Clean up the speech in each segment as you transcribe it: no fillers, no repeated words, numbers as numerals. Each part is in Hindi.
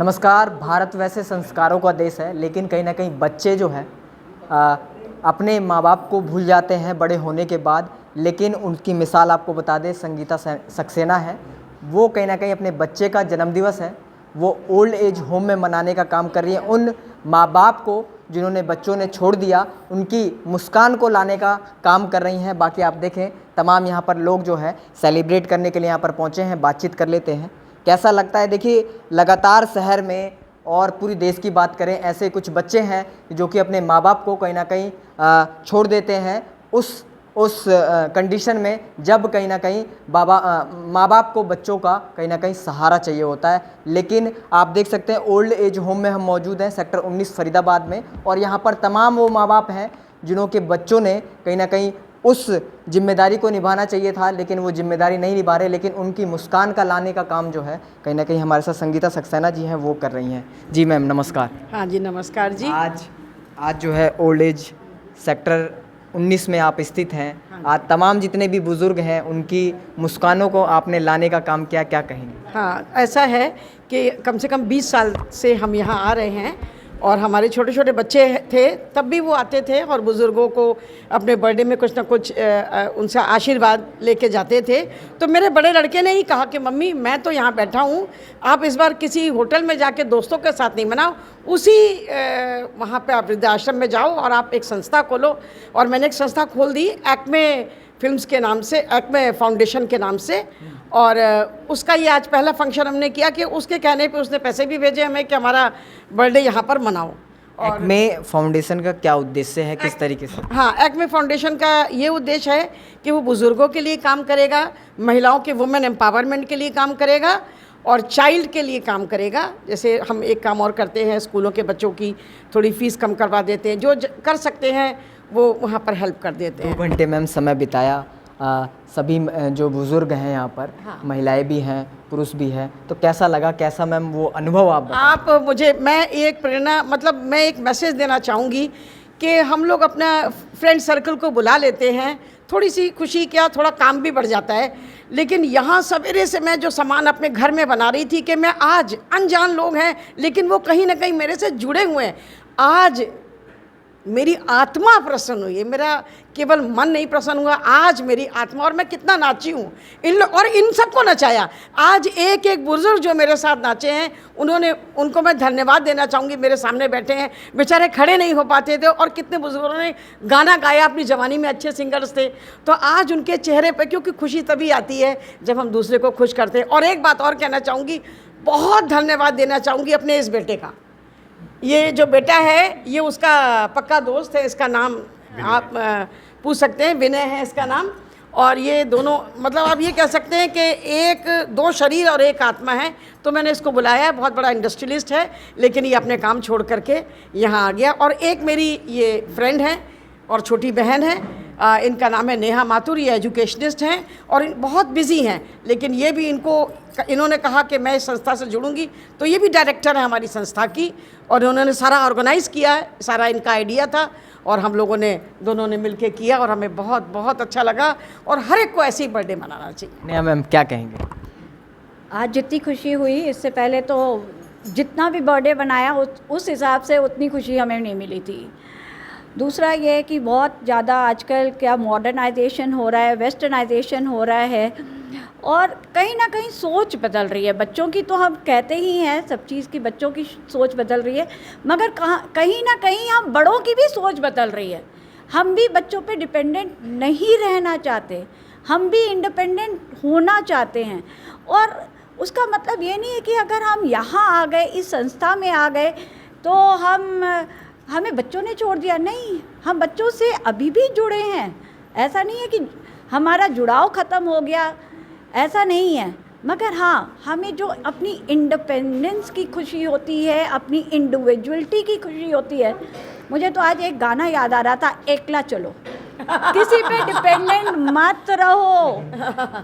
नमस्कार। भारत वैसे संस्कारों का देश है, लेकिन कहीं ना कहीं बच्चे जो है अपने माँ बाप को भूल जाते हैं बड़े होने के बाद। लेकिन उनकी मिसाल आपको बता दें, संगीता सक्सेना है। वो कहीं ना कहीं अपने बच्चे का जन्मदिवस है वो ओल्ड एज होम में मनाने का काम कर रही हैं। उन माँ बाप को जिन्होंने बच्चों ने छोड़ दिया, उनकी मुस्कान को लाने का काम कर रही हैं। बाकी आप देखें, तमाम यहाँ पर लोग जो है सेलिब्रेट करने के लिए यहाँ पर पहुँचे हैं। बातचीत कर लेते हैं, कैसा लगता है। देखिए, लगातार शहर में और पूरी देश की बात करें, ऐसे कुछ बच्चे हैं जो कि अपने माँ बाप को कहीं ना कहीं छोड़ देते हैं उस कंडीशन में, जब कहीं ना कहीं माँ बाप को बच्चों का कहीं ना कहीं सहारा चाहिए होता है। लेकिन आप देख सकते हैं, ओल्ड एज होम में हम मौजूद हैं, सेक्टर 19 फरीदाबाद में। और यहाँ पर तमाम वो माँ बाप हैं जिन्हों के बच्चों ने कहीं ना कहीं उस जिम्मेदारी को निभाना चाहिए था, लेकिन वो जिम्मेदारी नहीं निभा रहे। लेकिन उनकी मुस्कान का लाने का काम जो है कहीं ना कहीं हमारे साथ संगीता सक्सेना जी हैं वो कर रही हैं। जी मैम, नमस्कार। हाँ जी, नमस्कार जी। आज जो है ओल्ड एज सेक्टर 19 में आप स्थित हैं। आज तमाम जितने भी बुज़ुर्ग हैं उनकी मुस्कानों को आपने लाने का काम किया, क्या कहेंगे। हाँ, ऐसा है कि कम से कम 20 साल से हम यहाँ आ रहे हैं और हमारे छोटे छोटे बच्चे थे तब भी वो आते थे और बुज़ुर्गों को अपने बर्थडे में कुछ ना कुछ उनसे आशीर्वाद लेके जाते थे। तो मेरे बड़े लड़के ने ही कहा कि मम्मी, मैं तो यहाँ बैठा हूँ, आप इस बार किसी होटल में जाके दोस्तों के साथ नहीं मनाओ, उसी वहाँ पे आप वृद्धाश्रम में जाओ और आप एक संस्था खोलो। और मैंने एक संस्था खोल दी एक्मे फिल्म्स के नाम से, एक्मे फाउंडेशन के नाम से। और उसका ये आज पहला फंक्शन हमने किया कि उसके कहने पे उसने पैसे भी भेजे हमें कि हमारा बर्थडे यहाँ पर मनाओ। और एक्मे फाउंडेशन का क्या उद्देश्य है, किस तरीके से। हाँ, एक्मे फाउंडेशन का ये उद्देश्य है कि वो बुज़ुर्गों के लिए काम करेगा, महिलाओं के वुमेन एम्पावरमेंट के लिए काम करेगा और चाइल्ड के लिए काम करेगा। जैसे हम एक काम और करते हैं, स्कूलों के बच्चों की थोड़ी फ़ीस कम करवा देते हैं, जो कर सकते हैं वो वहाँ पर हेल्प कर देते हैं। 2 घंटे मैम समय बिताया। सभी जो बुज़ुर्ग हैं यहाँ पर, हाँ, महिलाएं भी हैं, पुरुष भी हैं, तो कैसा लगा, कैसा मैम वो अनुभव आप मुझे, मैं एक प्रेरणा, मतलब मैं एक मैसेज देना चाहूँगी कि हम लोग अपना फ्रेंड सर्कल को बुला लेते हैं, थोड़ी सी खुशी, क्या थोड़ा काम भी बढ़ जाता है। लेकिन यहाँ सवेरे से मैं जो सामान अपने घर में बना रही थी कि मैं आज, अनजान लोग हैं लेकिन वो कहीं ना कहीं मेरे से जुड़े हुए हैं, आज मेरी आत्मा प्रसन्न हुई है। मेरा केवल मन नहीं प्रसन्न हुआ, आज मेरी आत्मा, और मैं कितना नाची हूँ और इन सबको नचाया। आज एक एक बुजुर्ग जो मेरे साथ नाचे हैं, उनको मैं धन्यवाद देना चाहूँगी। मेरे सामने बैठे हैं, बेचारे खड़े नहीं हो पाते थे और कितने बुजुर्गों ने गाना गाया, अपनी जवानी में अच्छे सिंगर्स थे। तो आज उनके चेहरे पर, क्योंकि खुशी तभी आती है जब हम दूसरे को खुश करते हैं। और एक बात और कहना चाहूँगी, बहुत धन्यवाद देना चाहूँगी अपने इस बेटे का। ये जो बेटा है ये उसका पक्का दोस्त है, इसका नाम आप पूछ सकते हैं, विनय है इसका नाम। और ये दोनों, मतलब आप ये कह सकते हैं कि 2 शरीर और 1 आत्मा है। तो मैंने इसको बुलाया है, बहुत बड़ा इंडस्ट्रियलिस्ट है लेकिन ये अपने काम छोड़ करके यहाँ आ गया। और एक मेरी ये फ्रेंड है और छोटी बहन है, इनका नाम है नेहा माथुर। ये एजुकेशनिस्ट हैं और बहुत बिजी हैं, लेकिन ये भी इन्होंने कहा कि मैं इस संस्था से जुड़ूंगी। तो ये भी डायरेक्टर है हमारी संस्था की और उन्होंने सारा ऑर्गेनाइज़ किया है, सारा इनका आइडिया था और हम लोगों ने दोनों ने मिलकर किया और हमें बहुत बहुत अच्छा लगा। और हर एक को ऐसे ही बर्थडे मनाना चाहिए। नेहा मैम, क्या कहेंगे। आज जितनी खुशी हुई, इससे पहले तो जितना भी बर्थडे बनाया उस हिसाब से उतनी खुशी हमें नहीं मिली थी। दूसरा ये है कि बहुत ज़्यादा आजकल क्या मॉडर्नाइजेशन हो रहा है, वेस्टर्नाइजेशन हो रहा है और कहीं ना कहीं सोच बदल रही है बच्चों की। तो हम कहते ही हैं सब चीज़ की, बच्चों की सोच बदल रही है, मगर कहीं ना कहीं हम बड़ों की भी सोच बदल रही है। हम भी बच्चों पे डिपेंडेंट नहीं रहना चाहते, हम भी इंडिपेंडेंट होना चाहते हैं। और उसका मतलब ये नहीं है कि अगर हम यहाँ आ गए, इस संस्था में आ गए, तो हमें बच्चों ने छोड़ दिया। नहीं, हम बच्चों से अभी भी जुड़े हैं। ऐसा नहीं है कि हमारा जुड़ाव ख़त्म हो गया, ऐसा नहीं है। मगर हाँ, हमें जो अपनी इंडिपेंडेंस की खुशी होती है, अपनी इंडिविजुअलिटी की खुशी होती है। मुझे तो आज एक गाना याद आ रहा था, एकला चलो, किसी पे डिपेंडेंट मत रहो।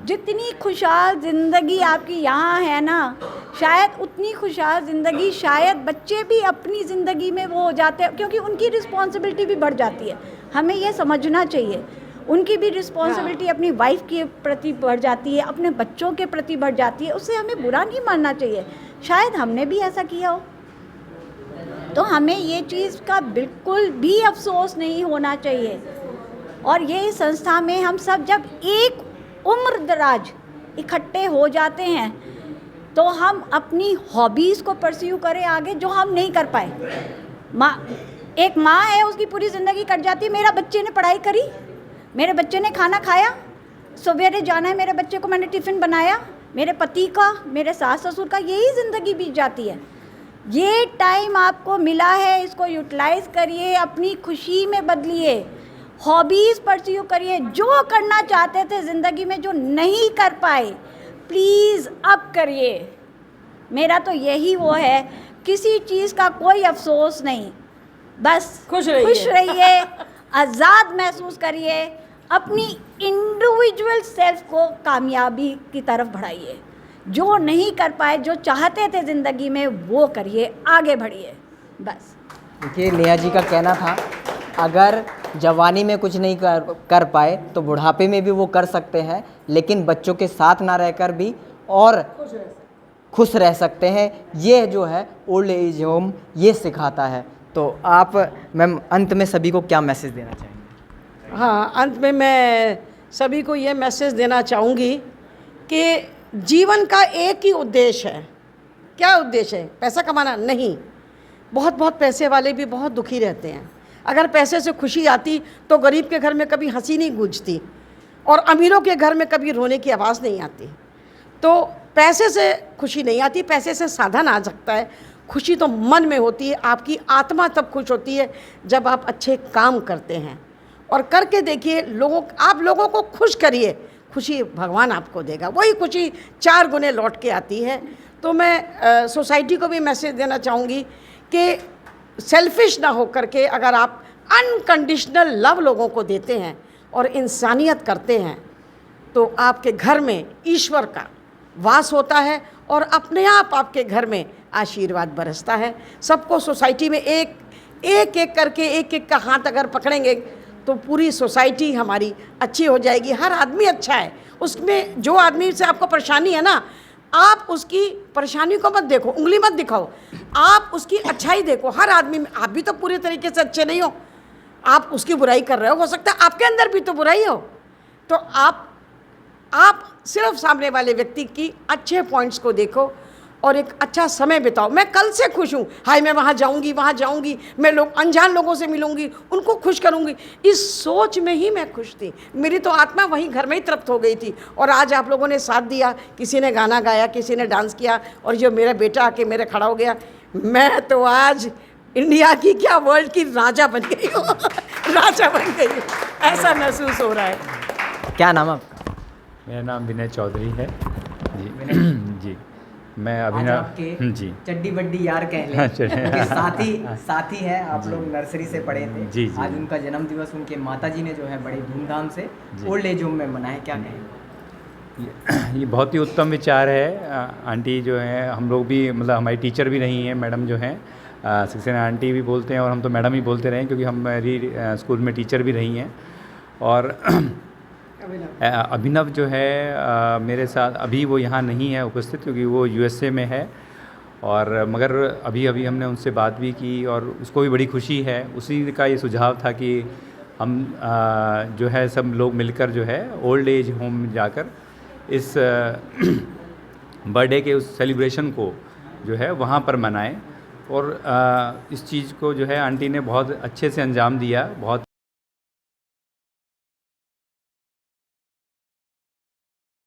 जितनी खुशहाल ज़िंदगी आपकी यहाँ है ना, शायद उतनी खुशहाल ज़िंदगी शायद बच्चे भी अपनी ज़िंदगी में वो हो जाते हैं, क्योंकि उनकी रिस्पॉन्सिबिलिटी भी बढ़ जाती है। हमें ये समझना चाहिए। उनकी भी रिस्पॉन्सिबिलिटी अपनी वाइफ के प्रति बढ़ जाती है, अपने बच्चों के प्रति बढ़ जाती है। उससे हमें बुरा नहीं मानना चाहिए, शायद हमने भी ऐसा किया हो, तो हमें ये चीज़ का बिल्कुल भी अफसोस नहीं होना चाहिए। और ये संस्था में हम सब जब एक उम्र दराज इकट्ठे हो जाते हैं तो हम अपनी हॉबीज़ को परस्यू करें आगे, जो हम नहीं कर पाए। एक माँ है, उसकी पूरी ज़िंदगी कट जाती है, मेरा बच्चे ने पढ़ाई करी, मेरे बच्चे ने खाना खाया, सवेरे जाना है, मेरे बच्चे को मैंने टिफ़िन बनाया, मेरे पति का, मेरे सास ससुर का, यही ज़िंदगी बीत जाती है। ये टाइम आपको मिला है, इसको यूटिलाइज़ करिए, अपनी खुशी में बदलिए, हॉबीज़ परस्यू करिए। जो करना चाहते थे ज़िंदगी में, जो नहीं कर पाए, प्लीज़ अब करिए। मेरा तो यही वो है, किसी चीज़ का कोई अफसोस नहीं, बस खुश रहिए। आज़ाद महसूस करिए, अपनी इंडिविजुअल सेल्फ को कामयाबी की तरफ बढ़ाइए। जो नहीं कर पाए, जो चाहते थे ज़िंदगी में, वो करिए, आगे बढ़िए, बस। देखिए, नेहा जी का कहना था अगर जवानी में कुछ नहीं कर पाए तो बुढ़ापे में भी वो कर सकते हैं, लेकिन बच्चों के साथ ना रहकर भी और खुश रह सकते हैं। ये जो है ओल्ड एज होम ये सिखाता है। तो आप मैम अंत में सभी को क्या मैसेज देना चाहेंगे? हाँ, अंत में मैं सभी को ये मैसेज देना चाहूँगी कि जीवन का एक ही उद्देश्य है। क्या उद्देश्य है? पैसा कमाना? नहीं। बहुत बहुत पैसे वाले भी बहुत दुखी रहते हैं। अगर पैसे से खुशी आती तो गरीब के घर में कभी हंसी नहीं गूंजती और अमीरों के घर में कभी रोने की आवाज़ नहीं आती। तो पैसे से खुशी नहीं आती, पैसे से साधन आ सकता है। खुशी तो मन में होती है, आपकी आत्मा तब खुश होती है जब आप अच्छे काम करते हैं। और करके देखिए, आप लोगों को खुश करिए, खुशी भगवान आपको देगा, वही खुशी 4 गुने लौट के आती है। तो मैं सोसाइटी को भी मैसेज देना चाहूँगी कि सेल्फिश ना हो करके अगर आप अनकंडीशनल लव लोगों को देते हैं और इंसानियत करते हैं तो आपके घर में ईश्वर का वास होता है और अपने आप आपके घर में आशीर्वाद बरसता है। सबको सोसाइटी में एक करके एक का हाथ अगर पकड़ेंगे तो पूरी सोसाइटी हमारी अच्छी हो जाएगी। हर आदमी अच्छा है, उसमें जो आदमी से आपको परेशानी है ना, आप उसकी परेशानी को मत देखो, उंगली मत दिखाओ, आप उसकी अच्छाई देखो। हर आदमी में, आप भी तो पूरे तरीके से अच्छे नहीं हो, आप उसकी बुराई कर रहे हो सकता है आपके अंदर भी तो बुराई हो। तो आप सिर्फ सामने वाले व्यक्ति की अच्छे पॉइंट्स को देखो और एक अच्छा समय बिताओ। मैं कल से खुश हूँ, हाय मैं वहाँ जाऊँगी, मैं अनजान लोगों से मिलूँगी, उनको खुश करूँगी, इस सोच में ही मैं खुश थी। मेरी तो आत्मा वहीं घर में ही तृप्त हो गई थी। और आज आप लोगों ने साथ दिया, किसी ने गाना गाया, किसी ने डांस किया, और जो मेरा बेटा आके मेरे खड़ा हो गया, मैं तो आज इंडिया की क्या वर्ल्ड की राजा बन गई हूँ राजा बन गई हूँ, ऐसा महसूस हो रहा है। क्या नाम आपका? मेरा नाम विनय चौधरी है जी। जी, मैं आज अभिनव आपके जी चड्डी बड्डी यार कह लें, अच्छा। क्योंकि साथी हैं, आप लोग नर्सरी से पढ़े थे। जी, जी। आज उनका जन्म दिवस उनके माताजी ने जो है बड़े धूमधाम से जी। ओल्ड एज होम में मनाया, क्या कहें? ये बहुत ही उत्तम विचार है। आंटी जो है, हम लोग भी मतलब हमारी टीचर भी रही हैं, मैडम जो हैं, सक्सेना आंटी भी बोलते हैं और हम तो मैडम ही बोलते रहे क्योंकि हमारी स्कूल में टीचर भी रही हैं। और अभिनव जो है मेरे साथ अभी वो यहाँ नहीं है उपस्थित क्योंकि वो यूएसए में है, और मगर अभी हमने उनसे बात भी की और उसको भी बड़ी खुशी है। उसी का ये सुझाव था कि हम जो है सब लोग मिलकर जो है ओल्ड एज होम में जाकर इस बर्थडे के उस सेलिब्रेशन को जो है वहाँ पर मनाएं। और इस चीज़ को जो है आंटी ने बहुत अच्छे से अंजाम दिया, बहुत